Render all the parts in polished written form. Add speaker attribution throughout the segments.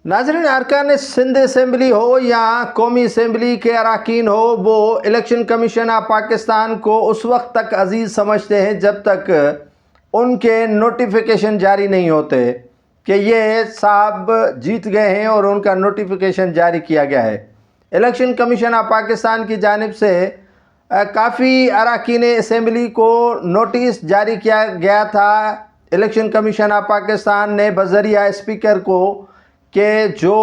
Speaker 1: नाज़रीन, अरकान सिंध असम्बली हो या कौमी असम्बली के अरकान हो, वो इलेक्शन कमीशन ऑफ पाकिस्तान को उस वक्त तक अजीज़ समझते हैं जब तक उनके नोटिफिकेशन जारी नहीं होते कि ये साहब जीत गए हैं और उनका नोटिफिकेशन जारी किया गया है। इलेक्शन कमीशन ऑफ पाकिस्तान की जानिब से काफ़ी अरकान असम्बली को नोटिस जारी किया गया था। इलेक्शन कमीशन ऑफ पाकिस्तान ने बज़रिया स्पीकर को कि जो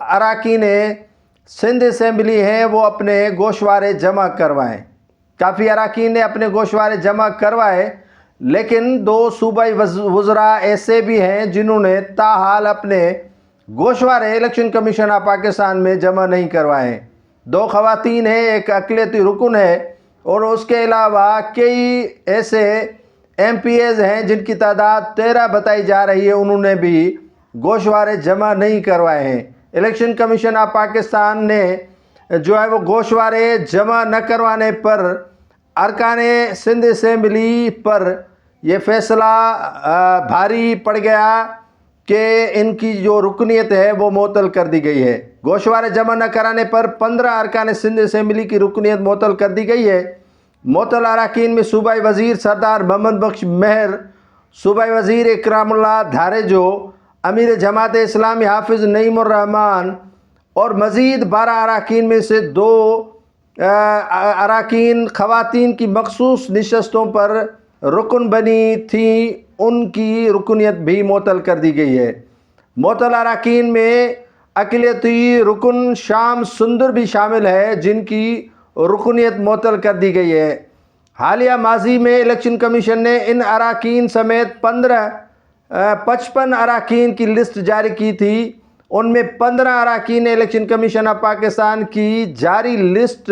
Speaker 1: अरकान सिंध असम्बली हैं वो अपने गोशवारे जमा करवाएं। काफ़ी अरकान ने अपने गोशवारे जमा करवाए, लेकिन दो सूबाई वज़रा ऐसे भी हैं जिन्होंने ताहाल अपने गोशवारे इलेक्शन कमीशन ऑफ पाकिस्तान में जमा नहीं करवाए। दो ख़वातीन हैं, एक अक़लियती रुकन है और उसके अलावा कई ऐसे MPAs हैं जिनकी तादाद 13 बताई जा रही है, उन्होंने भी गोशवारे जमा नहीं करवाए हैं। इलेक्शन कमीशन ऑफ पाकिस्तान ने जो है वो गोशवारे जमा न करवाने पर अरकान सिंध असम्बली पर यह फ़ैसला भारी पड़ गया कि इनकी जो रुकनीत है वो मुअत्तल कर दी गई है। गोशवारे जमा न कराने पर 15 अरकान सिंध असम्बली की रुकनीत मुअत्तल कर दी गई है। मुअत्तल अरकान में सूबाई वज़ीर सरदार मोहम्मद बख्श मेहर, सूबाई वज़ीर इकरामुल्लाह धारेजो, अमीर जमात इस्लामी हाफिज़ नईमुर रहमान और मज़ीद 12 अरकान में से 2 अरकान ख़वातीन की मखसूस नशस्तों पर रुकन बनी थी, उनकी रुकनीत भी मुअत्तल कर दी गई है। मुअत्तल अरकान में अक़लियती रुकन शाम सुंदर भी शामिल है, जिनकी रुकनीत मुअत्तल कर दी गई है। हालिया माजी में इलेक्शन कमीशन ने इन अरकान समेत 55 अरकान की लिस्ट जारी की थी। उनमें 15 अरकान इलेक्शन कमीशन ऑफ पाकिस्तान की जारी लिस्ट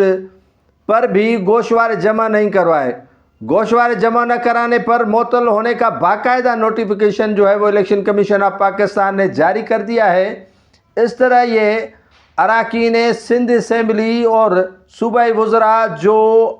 Speaker 1: पर भी गोशवारे जमा नहीं करवाए। गोशवारे जमा न कराने पर मुअत्तल होने का बाकायदा नोटिफिकेशन जो है वो इलेक्शन कमीशन ऑफ पाकिस्तान ने जारी कर दिया है। इस तरह ये अरकान सिंध असम्बली और सूबाई वज़रा जो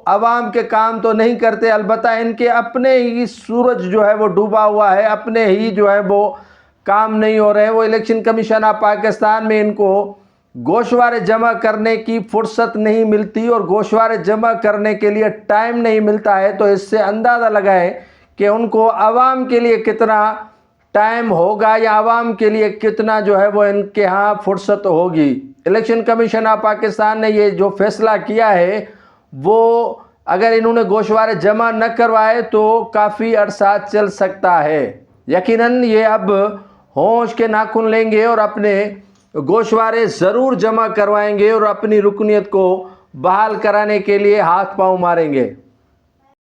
Speaker 1: अवाम के काम तो नहीं करते, अलबत्ता इनके अपने ही सूरज जो है वो डूबा हुआ है, अपने ही जो है वो काम नहीं हो रहे हैं। वो इलेक्शन कमीशन ऑफ पाकिस्तान में इनको गोशवारे जमा करने की फुर्सत नहीं मिलती और गोशवारे जमा करने के लिए टाइम नहीं मिलता है, तो इससे अंदाज़ा लगाएं कि उनको अवाम के लिए कितना टाइम होगा या आवाम के लिए कितना जो है वो इनके यहाँ फुर्सत होगी। इलेक्शन कमीशन ऑफ पाकिस्तान ने ये जो फ़ैसला किया है वो अगर इन्होंने गोशवारे जमा न करवाए तो काफ़ी अरसा चल सकता है। यकीनन ये अब होश के नाखून लेंगे और अपने गोशवारे ज़रूर जमा करवाएंगे और अपनी रुकनीत को बहाल कराने के लिए हाथ पांव मारेंगे।